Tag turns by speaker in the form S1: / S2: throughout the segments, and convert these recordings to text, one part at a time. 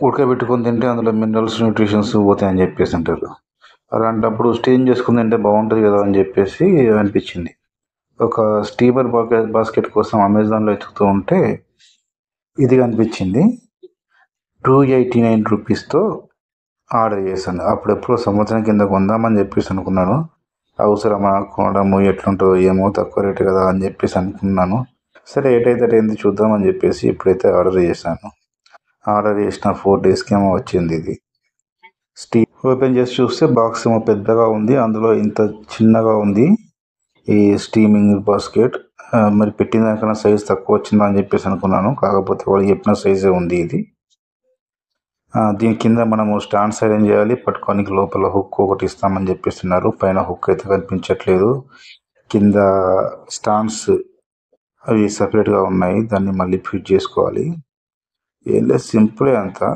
S1: ఉడకబెట్టుకొని తింటే అందులో మినరల్స్, న్యూట్రిషన్స్ పోతాయని చెప్పేసి అంటారు. అలాంటప్పుడు స్టీమ్ చేసుకుని తింటే బాగుంటుంది కదా అని చెప్పేసి అనిపించింది. ఒక స్టీమర్ బాస్కెట్ కోసం అమెజాన్లో వెతుకుతూ ఉంటే ఇది కనిపించింది. 289 రూపీస్తో ఆర్డర్ చేశాను. అప్పుడెప్పుడో సంవత్సరం కింద కొందామని చెప్పేసి అనుకున్నాను. అవసరమా కొనడము, ఎట్లుంటుందో ఏమో, తక్కువ రేటు కదా అని చెప్పేసి అనుకున్నాను. సరే ఏటైతే ఏంది చూద్దామని చెప్పేసి ఇప్పుడైతే ఆర్డర్ చేశాను. ఆర్డర్ చేసిన 4 డేస్కి ఏమో వచ్చింది ఇది. ఓపెన్ చేసి చూస్తే బాక్స్ ఏమో పెద్దగా ఉంది, అందులో ఇంత చిన్నగా ఉంది ఈ స్టీమింగ్ బాస్కెట్. మరి పెట్టిన దానికన్నా సైజ్ తక్కువ వచ్చిందా అని చెప్పేసి అనుకున్నాను. కాకపోతే వాళ్ళు చెప్పిన సైజే ఉంది ఇది. దీని కింద మనము స్టాండ్స్ అరేంజ్ చేయాలి, పట్టుకోనికి లోపల హుక్ ఒకటి ఇస్తామని చెప్పేస్తున్నారు. పైన హుక్ అయితే కనిపించట్లేదు. కింద స్టాండ్స్ అవి సపరేట్గా ఉన్నాయి, దాన్ని మళ్ళీ ఫిట్ చేసుకోవాలి. ఏం లేదు, సింపులే అంతా.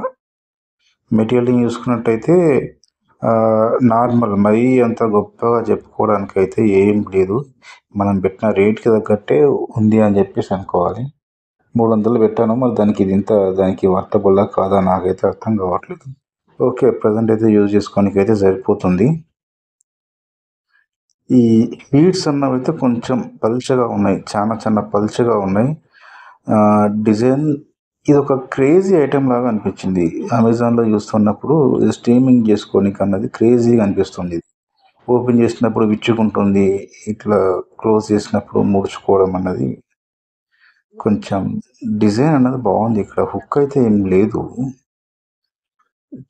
S1: మెటీరియల్ చూసుకున్నట్టయితే నార్మల్, మరీ అంత గొప్పగా చెప్పుకోవడానికి అయితే ఏం లేదు. మనం పెట్టిన రేట్కి తగ్గట్టే ఉంది అని చెప్పేసి అనుకోవాలి. 300 పెట్టాను, మరి దానికి వర్తబుల్లా కాదా నాకైతే అర్థం కావట్లేదు. ఓకే, ప్రజెంట్ అయితే యూజ్ చేసుకోనికి అయితే సరిపోతుంది. ఈ బీడ్స్ అన్నవి అయితే కొంచెం పల్చగా ఉన్నాయి, చాలా పల్చగా ఉన్నాయి. డిజైన్ ఇది ఒక క్రేజీ ఐటెం లాగా అనిపించింది. అమెజాన్లో చూస్తున్నప్పుడు ఇది స్ట్రీమింగ్ చేసుకోనికి అన్నది క్రేజీగా అనిపిస్తుంది. ఓపెన్ చేసినప్పుడు విచ్చుకుంటుంది, ఇట్లా క్లోజ్ చేసినప్పుడు ముడుచుకోవడం అన్నది కొంచెం డిజైన్ అన్నది బాగుంది. ఇక్కడ హుక్ అయితే ఏం లేదు,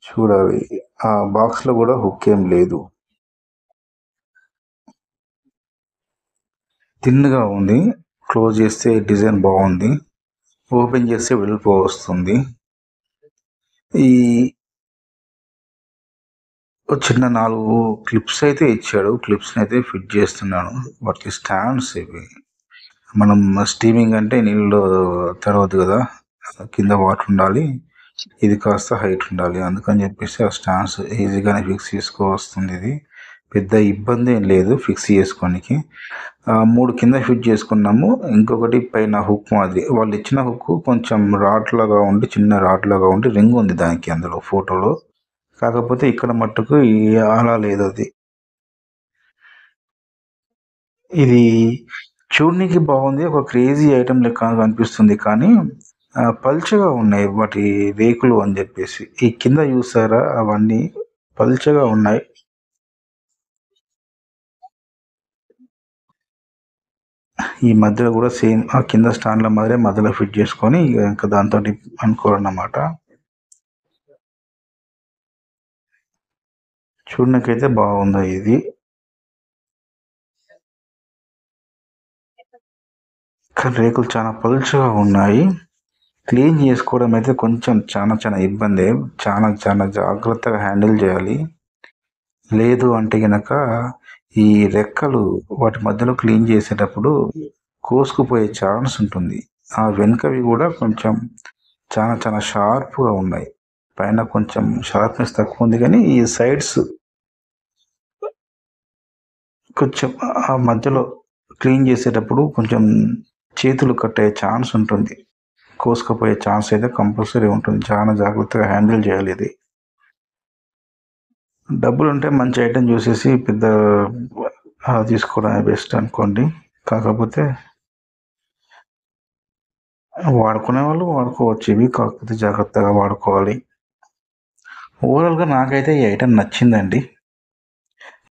S1: చూడాలి. ఆ బాక్స్లో కూడా హుక్ ఏం లేదు. థిన్గా ఉంది, క్లోజ్ చేస్తే డిజైన్ బాగుంది, ఓపెన్ చేస్తే వెలుపు వస్తుంది. ఈ చిన్న 4 క్లిప్స్ అయితే ఇచ్చాడు, క్లిప్స్ని అయితే ఫిట్ చేస్తున్నాను. వాటికి స్టాండ్స్ ఇవి. మనం స్టీమింగ్ అంటే నీళ్ళు తడవద్దు కదా, కింద వాటర్ ఉండాలి, ఇది కాస్త హైట్ ఉండాలి, అందుకని చెప్పేసి ఆ స్టాండ్స్ ఈజీగానే ఫిక్స్ చేసుకోవస్తుంది. ఇది పెద్ద ఇబ్బంది ఏం లేదు ఫిక్స్ చేసుకోనికి. 3 కింద ఫిట్ చేసుకున్నాము, ఇంకొకటి పైన హుక్ మాదిరి. వాళ్ళు ఇచ్చిన హుక్ కొంచెం రాడ్ లాగా ఉండి, చిన్న రాడ్ లాగా ఉండి రింగ్ ఉంది దానికి అందులో ఫోటోలో. కాకపోతే ఇక్కడ మట్టుకు అలా లేదు. అది ఇది చూడనికి బాగుంది, ఒక క్రేజీ ఐటెం లెక్క కనిపిస్తుంది, కానీ పల్చగా ఉన్నాయి వాటి రేకులు అని చెప్పేసి. ఈ కింద చూసారా, అవన్నీ పల్చగా ఉన్నాయి. ఈ మధ్యలో కూడా సేమ్ ఆ కింద స్టాండ్ల మాదిరే మధ్యలో ఫిట్ చేసుకొని ఇంకా దాంతో అనుకోవాలన్నమాట. చూడడానికైతే బాగుంది ఇది. కానీ రేకులు చాలా పలుచగా ఉన్నాయి. క్లీన్ చేసుకోవడం అయితే కొంచెం చాలా ఇబ్బంది. చాలా జాగ్రత్తగా హ్యాండిల్ చేయాలి. లేదు అంటే గనక ఈ రెక్కలు వాటి మధ్యలో క్లీన్ చేసేటప్పుడు కోసుకుపోయే ఛాన్స్ ఉంటుంది. ఆ వెనుకవి కూడా కొంచెం చాలా షార్ప్గా ఉన్నాయి. పైన కొంచెం షార్ప్నెస్ తక్కువ ఉంది, కానీ ఈ సైడ్స్ కొంచెం ఆ మధ్యలో క్లీన్ చేసేటప్పుడు కొంచెం చేతులు కట్టే ఛాన్స్ ఉంటుంది, కోసుకుపోయే ఛాన్స్ అయితే కంపల్సరీ ఉంటుంది. చాలా జాగ్రత్తగా హ్యాండిల్ చేయాలి ఇది. డబ్బులు ఉంటే మంచి ఐటెం చూసేసి పెద్ద తీసుకోవడమే బెస్ట్ అనుకోండి. కాకపోతే వాడుకునే వాళ్ళు వాడుకోవచ్చు ఇవి, కాకపోతే జాగ్రత్తగా వాడుకోవాలి. ఓవరాల్గా నాకైతే ఈ ఐటెం నచ్చిందండి.